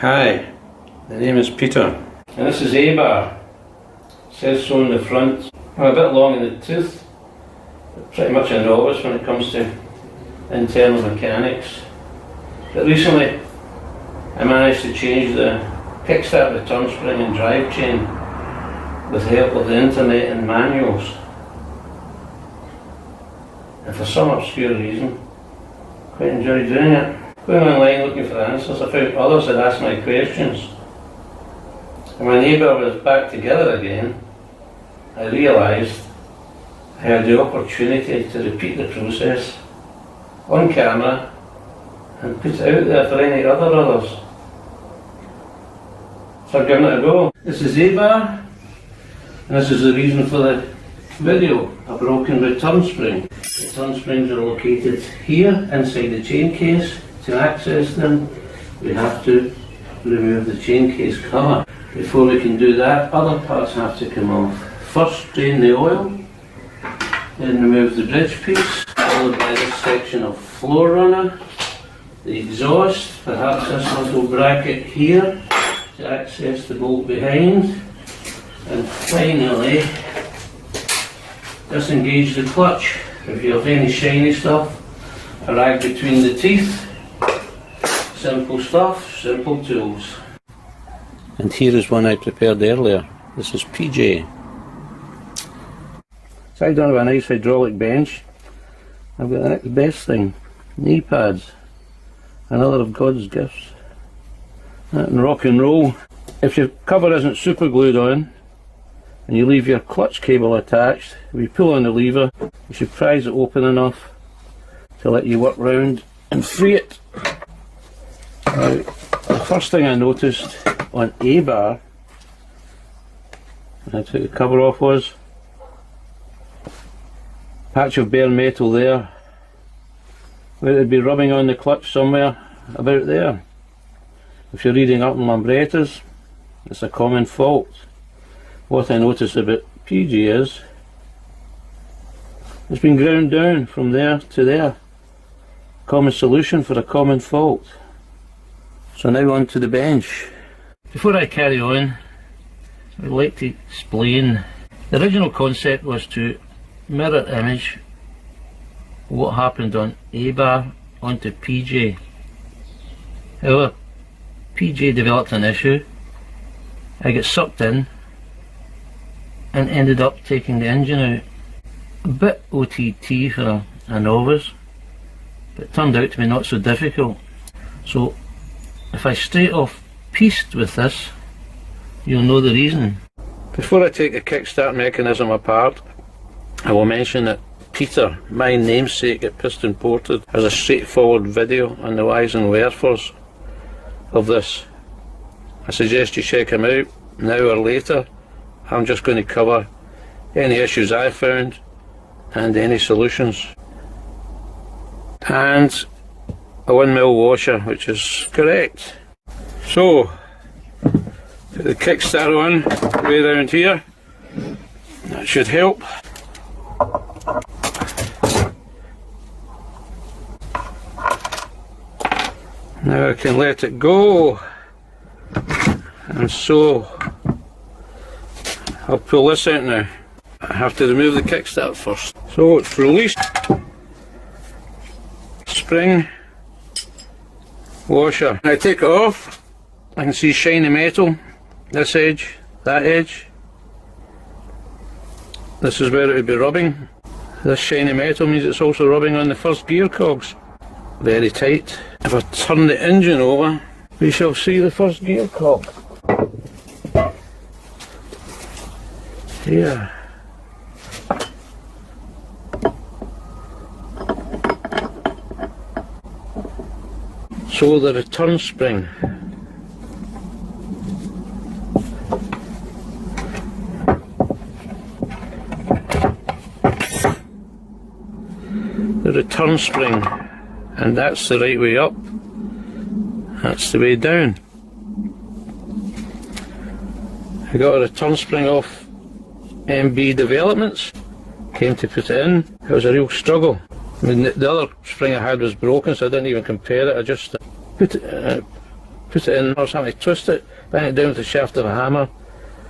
Hi, the name is Peter, and this is A-bar. It says so on the front. I'm a bit long in the tooth, but pretty much a novice when it comes to internal mechanics. But recently I managed to change the kickstart, return spring and drive chain with the help of the internet and manuals. And for some obscure reason, quite enjoyed doing it. Going online looking for answers, I found others had asked my questions. And when A-bar was back together again, I realised I had the opportunity to repeat the process on camera and put it out there for any others. So I've given it a go. This is A-bar, and this is the reason for the video, a broken return spring. Return springs are located here inside the chain case. To access them, we have to remove the chain case cover. Before we can do that, other parts have to come off. First drain the oil, then remove the bridge piece, followed by this section of floor runner, the exhaust, perhaps this little bracket here to access the bolt behind, and finally disengage the clutch. If you have any shiny stuff, a rag between the teeth. Simple stuff, simple tools. And here is one I prepared earlier. This is PJ. So I don't have a nice hydraulic bench. I've got the next best thing. Knee pads. Another of God's gifts. That and rock and roll. If your cover isn't super glued on and you leave your clutch cable attached, if you pull on the lever, you should prise it open enough to let you work round and free it. Now, the first thing I noticed on A-bar when I took the cover off was a patch of bare metal there, where it would be rubbing on the clutch somewhere about there. If you're reading up on Lambrettas, it's a common fault. What I noticed about PG is it's been ground down from there to there. Common solution for a common fault. So now on to the bench. Before I carry on, I'd like to explain. The original concept was to mirror image what happened on A-bar onto PJ. However, PJ developed an issue. I got sucked in and ended up taking the engine out. A bit OTT for a novice, but it turned out to be not so difficult. So if I straight off pieced with this, you'll know the reason. Before I take the kickstart mechanism apart, I will mention that Peter, my namesake at Piston Ported, has a straightforward video on the whys and wherefores of this. I suggest you check him out now or later. I'm just going to cover any issues I found and any solutions. And a 1mm washer, which is correct. So, put the kickstart on way around here. That should help. Now I can let it go. And so, I'll pull this out now. I have to remove the kickstart first. So it's released. Spring. Washer. When I take it off, I can see shiny metal, this edge, that edge. This is where it would be rubbing. This shiny metal means it's also rubbing on the first gear cogs. Very tight. If I turn the engine over, we shall see the first gear cog. Here. So the return spring. The return spring, and that's the right way up, that's the way down. I got a return spring off MB Developments, came to put it in, it was a real struggle. I mean, the other spring I had was broken, so I didn't even compare it, I just put it put it in, I was having to twist it, bang it down with the shaft of a hammer.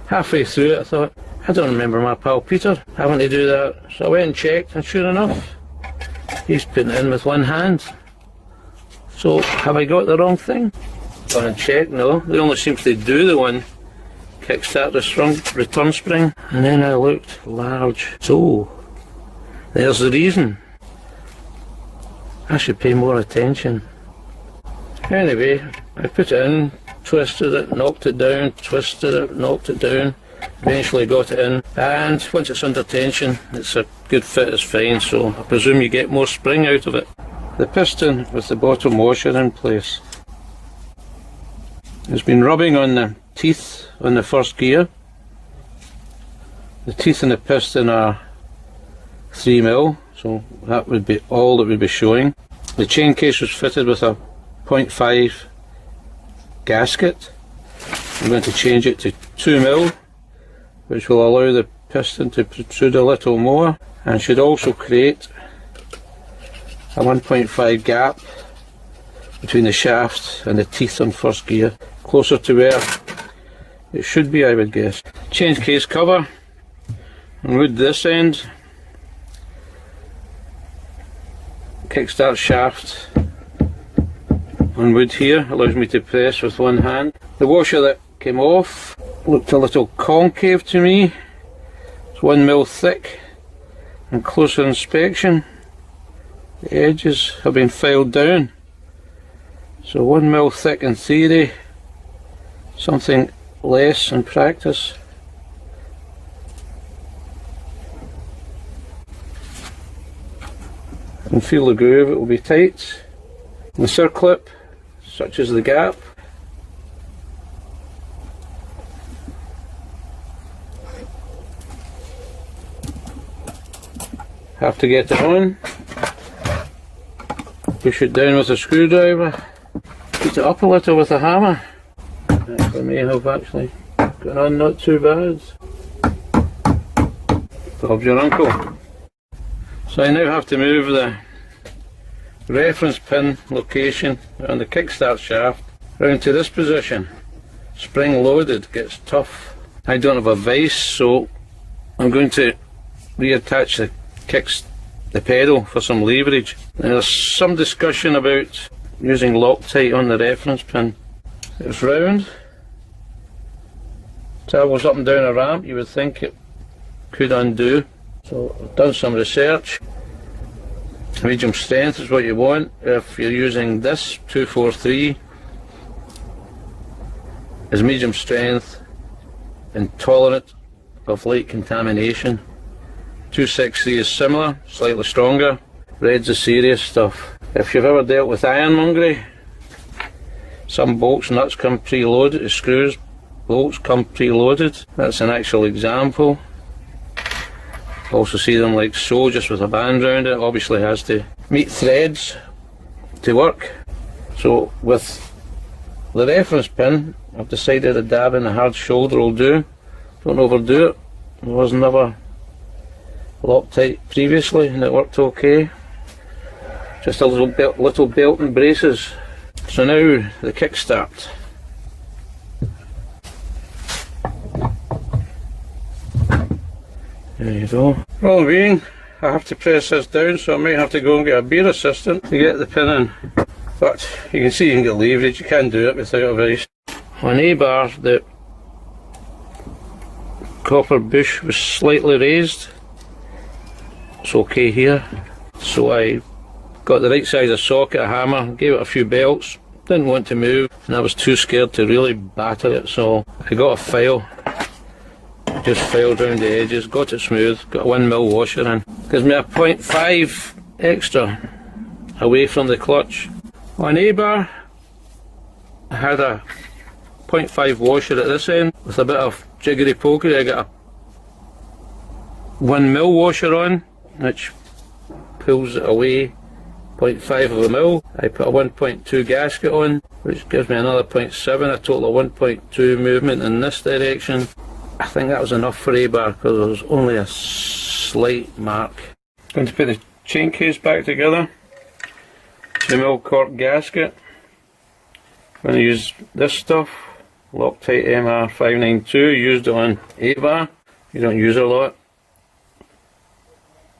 Halfway through it I thought, I don't remember my pal Peter having to do that. So I went and checked, and sure enough, he's putting it in with one hand. So have I got the wrong thing? Gone and checked, no. They only seems to do the one kickstart the return spring. And then I looked large. So there's the reason. I should pay more attention. Anyway, I put it in, twisted it, knocked it down, twisted it, knocked it down, eventually got it in, and once it's under tension, it's a good fit, it's fine, so I presume you get more spring out of it. The piston with the bottom washer in place. It's been rubbing on the teeth on the first gear. The teeth in the piston are 3mm, so that would be all that would be showing. The chain case was fitted with a 0.5 gasket. I'm going to change it to 2mm, which will allow the piston to protrude a little more, and should also create a 1.5 gap between the shaft and the teeth on first gear, closer to where it should be, I would guess. Change case cover on wood this end. Kickstart shaft on wood here, allows me to press with one hand. The washer that came off looked a little concave to me. It's 1mm thick, and closer inspection the edges have been filed down. So 1mm thick in theory, something less in practice. You can feel the groove, it will be tight. The circlip, such as the gap. Have to get it on. Push it down with a screwdriver. Put it up a little with a hammer. That may have actually gone on not too bad. Bob's your uncle. So I now have to move the reference pin location on the kickstart shaft round to this position. Spring loaded, gets tough. I don't have a vise, so I'm going to reattach the pedal for some leverage. There's some discussion about using Loctite on the reference pin. It's round, travels up and down a ramp, you would think it could undo. So I've done some research. Medium strength is what you want. If you're using this 243 is medium strength and tolerant of light contamination. 263 is similar, slightly stronger. Red's the serious stuff. If you've ever dealt with ironmongery, some bolts, nuts come preloaded, screws, bolts come preloaded. That's an actual example. Also see them like so, just with a band around it. Obviously has to meet threads to work. So with the reference pin, I've decided a dab in the hard shoulder will do. Don't overdo it. There was never Loctite previously and it worked okay. Just a little belt and braces. So now the kickstart. There you go. Well being, I have to press this down, so I might have to go and get a beer assistant to get the pin in. But you can see you can get leverage, you can do it without a vise. On A-bar, the copper bush was slightly raised. It's okay here. So I got the right size of socket, a hammer, gave it a few belts, didn't want to move, and I was too scared to really batter it, so I got a file. Just filed around the edges, got it smooth, got a 1mm washer in. Gives me a 0.5 extra away from the clutch. On A-bar, I had a 0.5 washer at this end. With a bit of jiggery pokery, I got a 1mm washer on, which pulls it away 0.5 of a mil. I put a 1.2 gasket on, which gives me another 0.7, a total of 1.2 movement in this direction. I think that was enough for A-bar because there was only a slight mark. Going to put the chain case back together. 2mm cork gasket. Going to use this stuff, Loctite MR592, used it on A-bar. You don't use it a lot.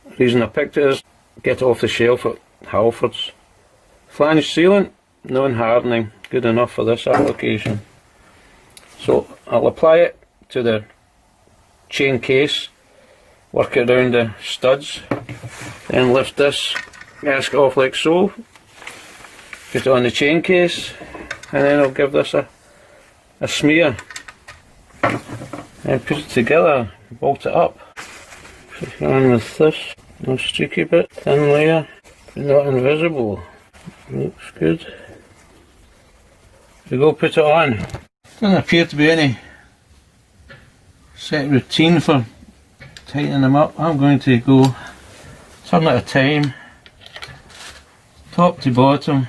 The reason I picked it is get it off the shelf at Halfords. Flange sealant, non-hardening, good enough for this application. So I'll apply it to the chain case, work it around the studs, then lift this gasket off like so, put it on the chain case, and then I'll give this a smear and put it together, bolt it up. Put it on with this, no streaky bit, thin layer, not invisible. Looks good. We go put it on. Doesn't appear to be any set routine for tightening them up. I'm going to go turn at a time, top to bottom,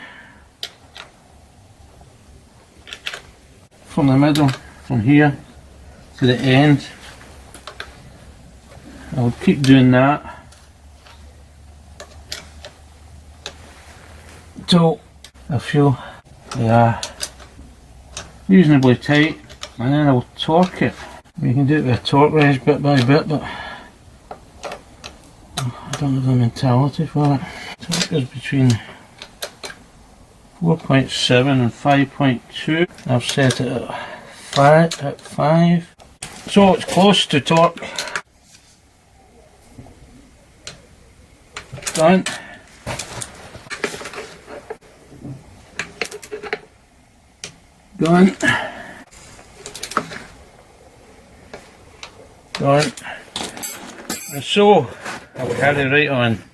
from the middle, from here to the end. I'll keep doing that until I feel they are reasonably tight, and then I'll torque it. You can do it with a torque wrench bit by bit, but I don't have the mentality for it. Torque is between 4.7 and 5.2. I've set it at 5. So it's close to torque. Done. Done. Done. And so I'll carry right on.